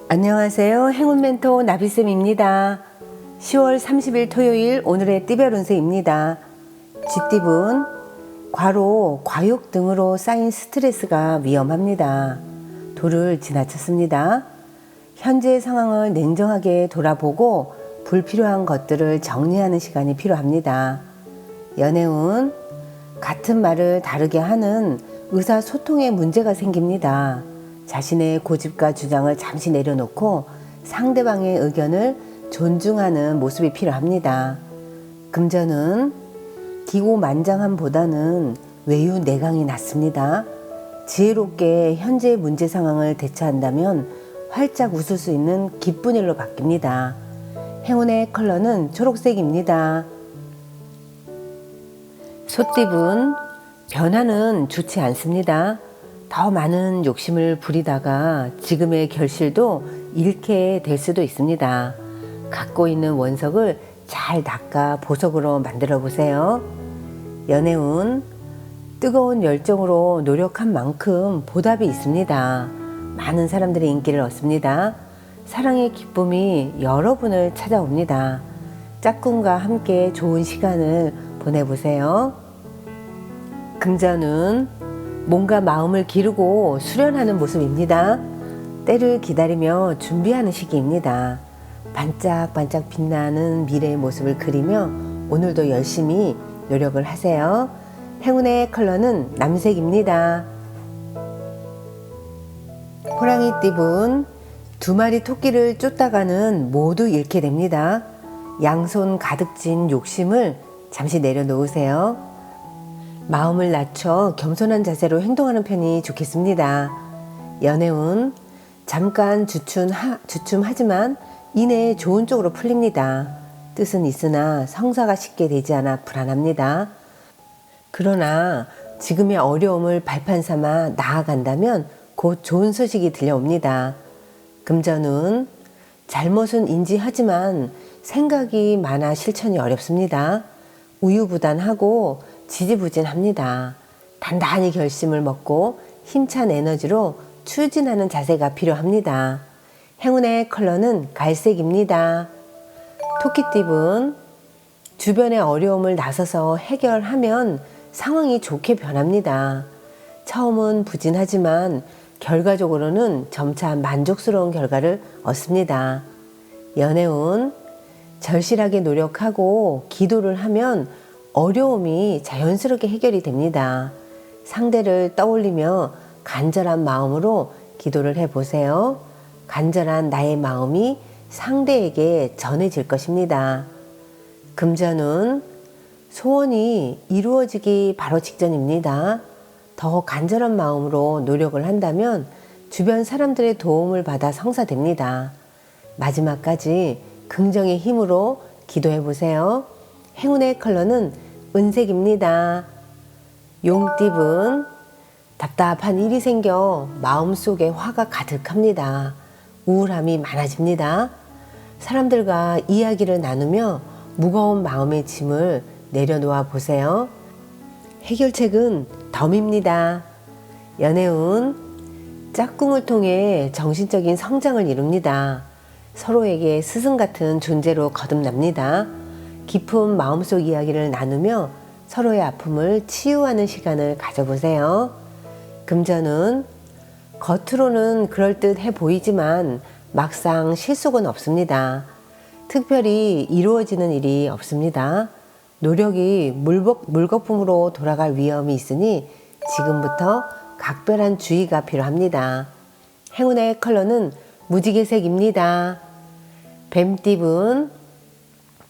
안녕하세요. 행운 멘토 나비쌤입니다. 10월 30일 토요일 오늘의 띠별 운세입니다. 쥐띠분, 과로, 과욕 등으로 쌓인 스트레스가 위험합니다. 도를 지나쳤습니다. 현재의 상황을 냉정하게 돌아보고 불필요한 것들을 정리하는 시간이 필요합니다. 연애운, 같은 말을 다르게 하는 의사소통에 문제가 생깁니다. 자신의 고집과 주장을 잠시 내려놓고 상대방의 의견을 존중하는 모습이 필요합니다. 금전은 기고만장함보다는 외유내강이 낫습니다. 지혜롭게 현재의 문제 상황을 대처한다면 활짝 웃을 수 있는 기쁜 일로 바뀝니다. 행운의 컬러는 초록색입니다. 소띠분, 변화는 좋지 않습니다. 더 많은 욕심을 부리다가 지금의 결실도 잃게 될 수도 있습니다. 갖고 있는 원석을 잘 닦아 보석으로 만들어 보세요. 연애운, 뜨거운 열정으로 노력한 만큼 보답이 있습니다. 많은 사람들의 인기를 얻습니다. 사랑의 기쁨이 여러분을 찾아옵니다. 짝꿍과 함께 좋은 시간을 보내보세요. 금전운, 몸과 마음을 기르고 수련하는 모습입니다. 때를 기다리며 준비하는 시기입니다. 반짝반짝 빛나는 미래의 모습을 그리며 오늘도 열심히 노력을 하세요. 행운의 컬러는 남색입니다. 호랑이띠분, 두 마리 토끼를 쫓다가는 모두 잃게 됩니다. 양손 가득 쥔 욕심을 잠시 내려놓으세요. 마음을 낮춰 겸손한 자세로 행동하는 편이 좋겠습니다. 연애운, 잠깐 주춤하지만 이내에 좋은 쪽으로 풀립니다. 뜻은 있으나 성사가 쉽게 되지 않아 불안합니다. 그러나 지금의 어려움을 발판 삼아 나아간다면 곧 좋은 소식이 들려옵니다. 금전운, 잘못은 인지하지만 생각이 많아 실천이 어렵습니다. 우유부단하고 지지부진합니다. 단단히 결심을 먹고 힘찬 에너지로 추진하는 자세가 필요합니다. 행운의 컬러는 갈색입니다. 토끼띠분, 주변의 어려움을 나서서 해결하면 상황이 좋게 변합니다. 처음은 부진하지만 결과적으로는 점차 만족스러운 결과를 얻습니다. 연애운, 절실하게 노력하고 기도를 하면 어려움이 자연스럽게 해결이 됩니다. 상대를 떠올리며 간절한 마음으로 기도를 해보세요. 간절한 나의 마음이 상대에게 전해질 것입니다. 금전운, 소원이 이루어지기 바로 직전입니다. 더 간절한 마음으로 노력을 한다면 주변 사람들의 도움을 받아 성사됩니다. 마지막까지 긍정의 힘으로 기도해 보세요. 행운의 컬러는 은색입니다. 용띠분, 답답한 일이 생겨 마음속에 화가 가득합니다. 우울함이 많아집니다. 사람들과 이야기를 나누며 무거운 마음의 짐을 내려놓아 보세요. 해결책은 덤입니다. 연애운, 짝꿍을 통해 정신적인 성장을 이룹니다. 서로에게 스승 같은 존재로 거듭납니다. 깊은 마음속 이야기를 나누며 서로의 아픔을 치유하는 시간을 가져보세요. 금전운, 겉으로는 그럴듯해 보이지만 막상 실속은 없습니다. 특별히 이루어지는 일이 없습니다. 노력이 물거품으로 돌아갈 위험이 있으니 지금부터 각별한 주의가 필요합니다. 행운의 컬러는 무지개색입니다. 뱀띠분,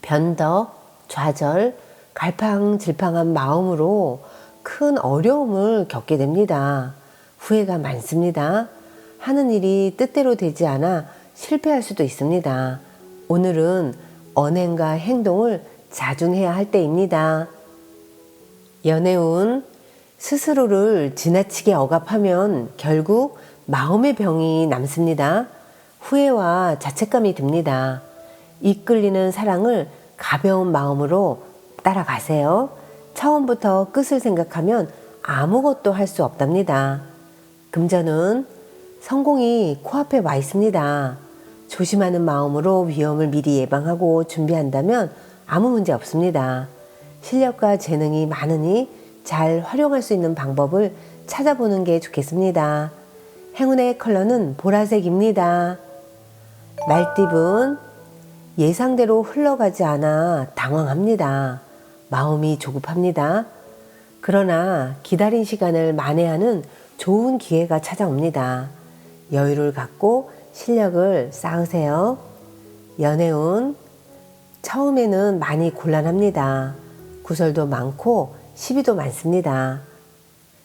변덕, 좌절, 갈팡질팡한 마음으로 큰 어려움을 겪게 됩니다. 후회가 많습니다. 하는 일이 뜻대로 되지 않아 실패할 수도 있습니다. 오늘은 언행과 행동을 자중해야 할 때입니다. 연애운, 스스로를 지나치게 억압하면 결국 마음의 병이 남습니다. 후회와 자책감이 듭니다. 이끌리는 사랑을 가벼운 마음으로 따라가세요. 처음부터 끝을 생각하면 아무것도 할 수 없답니다. 금전은 성공이 코앞에 와 있습니다. 조심하는 마음으로 위험을 미리 예방하고 준비한다면 아무 문제 없습니다. 실력과 재능이 많으니 잘 활용할 수 있는 방법을 찾아보는 게 좋겠습니다. 행운의 컬러는 보라색입니다. 말띠분, 예상대로 흘러가지 않아 당황합니다. 마음이 조급합니다. 그러나 기다린 시간을 만회하는 좋은 기회가 찾아옵니다. 여유를 갖고 실력을 쌓으세요. 연애운, 처음에는 많이 곤란합니다. 구설도 많고 시비도 많습니다.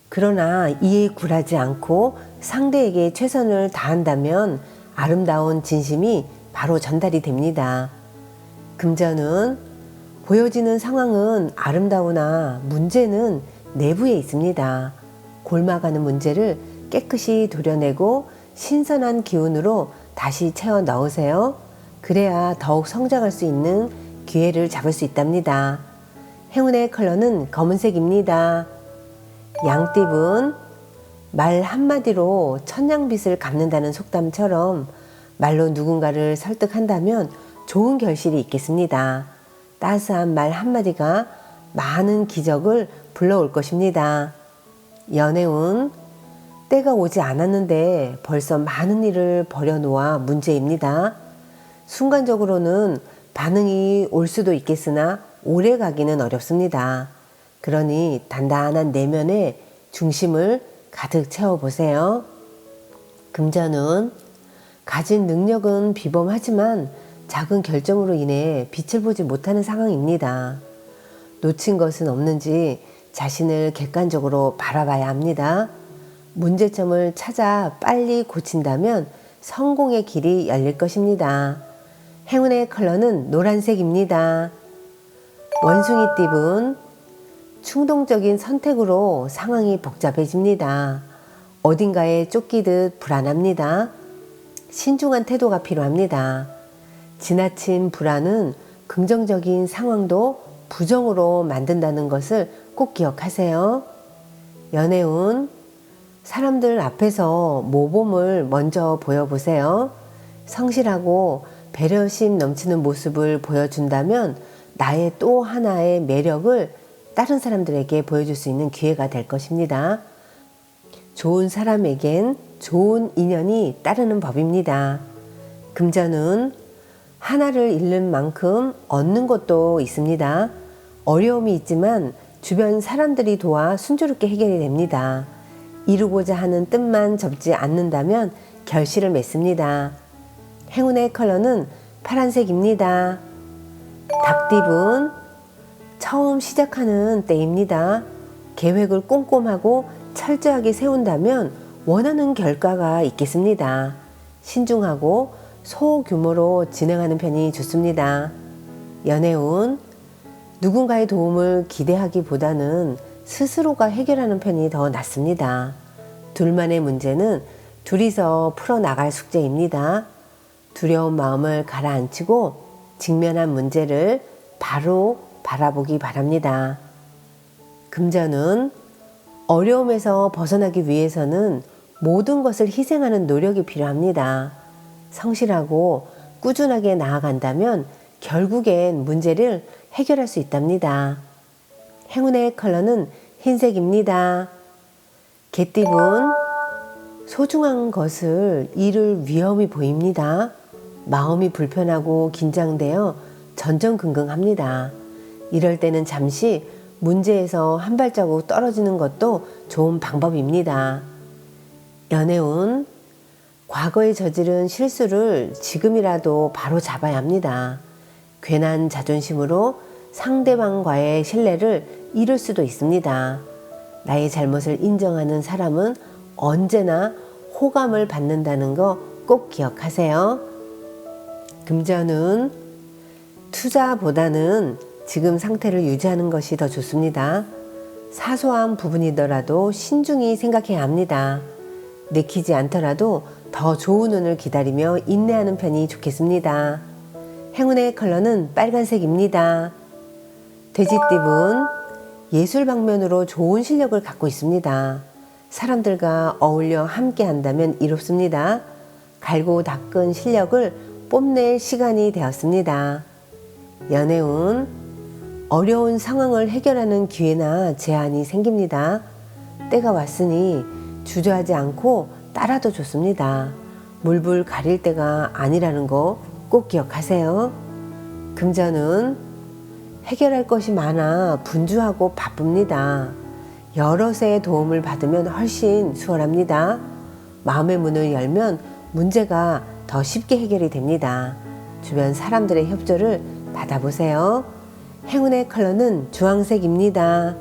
그러나 이에 굴하지 않고 상대에게 최선을 다한다면 아름다운 진심이 바로 전달이 됩니다. 금전은 보여지는 상황은 아름다우나 문제는 내부에 있습니다. 골마가는 문제를 깨끗이 도려내고 신선한 기운으로 다시 채워 넣으세요. 그래야 더욱 성장할 수 있는 기회를 잡을 수 있답니다. 행운의 컬러는 검은색입니다. 양띠분, 말 한마디로 천냥빚을 갚는다는 속담처럼 말로 누군가를 설득한다면 좋은 결실이 있겠습니다. 따스한 말 한마디가 많은 기적을 불러올 것입니다. 연애운, 때가 오지 않았는데 벌써 많은 일을 벌여놓아 문제입니다. 순간적으로는 반응이 올 수도 있겠으나 오래 가기는 어렵습니다. 그러니 단단한 내면에 중심을 가득 채워보세요. 금전운, 가진 능력은 비범하지만 작은 결정으로 인해 빛을 보지 못하는 상황입니다. 놓친 것은 없는지 자신을 객관적으로 바라봐야 합니다. 문제점을 찾아 빨리 고친다면 성공의 길이 열릴 것입니다. 행운의 컬러는 노란색입니다. 원숭이띠분, 충동적인 선택으로 상황이 복잡해집니다. 어딘가에 쫓기듯 불안합니다. 신중한 태도가 필요합니다. 지나친 불안은 긍정적인 상황도 부정으로 만든다는 것을 꼭 기억하세요. 연애운, 사람들 앞에서 모범을 먼저 보여보세요. 성실하고 배려심 넘치는 모습을 보여준다면 나의 또 하나의 매력을 다른 사람들에게 보여줄 수 있는 기회가 될 것입니다. 좋은 사람에겐 좋은 인연이 따르는 법입니다. 금전은 하나를 잃는 만큼 얻는 것도 있습니다. 어려움이 있지만 주변 사람들이 도와 순조롭게 해결이 됩니다. 이루고자 하는 뜻만 접지 않는다면 결실을 맺습니다. 행운의 컬러는 파란색입니다. 닭띠분, 처음 시작하는 때입니다. 계획을 꼼꼼하고 철저하게 세운다면 원하는 결과가 있겠습니다. 신중하고 소규모로 진행하는 편이 좋습니다. 연애운, 누군가의 도움을 기대하기보다는 스스로가 해결하는 편이 더 낫습니다. 둘만의 문제는 둘이서 풀어나갈 숙제입니다. 두려운 마음을 가라앉히고 직면한 문제를 바로 바라보기 바랍니다. 금전은 어려움에서 벗어나기 위해서는 모든 것을 희생하는 노력이 필요합니다. 성실하고 꾸준하게 나아간다면 결국엔 문제를 해결할 수 있답니다. 행운의 컬러는 흰색입니다. 개띠분, 소중한 것을 잃을 위험이 보입니다. 마음이 불편하고 긴장되어 전전긍긍합니다. 이럴 때는 잠시 문제에서 한 발자국 떨어지는 것도 좋은 방법입니다. 연애운, 과거에 저지른 실수를 지금이라도 바로 잡아야 합니다. 괜한 자존심으로 상대방과의 신뢰를 잃을 수도 있습니다. 나의 잘못을 인정하는 사람은 언제나 호감을 받는다는 거 꼭 기억하세요. 금전은 투자보다는 지금 상태를 유지하는 것이 더 좋습니다. 사소한 부분이더라도 신중히 생각해야 합니다. 내키지 않더라도 더 좋은 운을 기다리며 인내하는 편이 좋겠습니다. 행운의 컬러는 빨간색입니다. 돼지띠분, 예술 방면으로 좋은 실력을 갖고 있습니다. 사람들과 어울려 함께 한다면 이롭습니다. 갈고 닦은 실력을 뽐낼 시간이 되었습니다. 연애운, 어려운 상황을 해결하는 기회나 제안이 생깁니다. 때가 왔으니 주저하지 않고 따라도 좋습니다. 물불 가릴 때가 아니라는 거 꼭 기억하세요. 금전운, 해결할 것이 많아 분주하고 바쁩니다. 여럿의 도움을 받으면 훨씬 수월합니다. 마음의 문을 열면 문제가 더 쉽게 해결이 됩니다. 주변 사람들의 협조를 받아보세요. 행운의 컬러는 주황색입니다.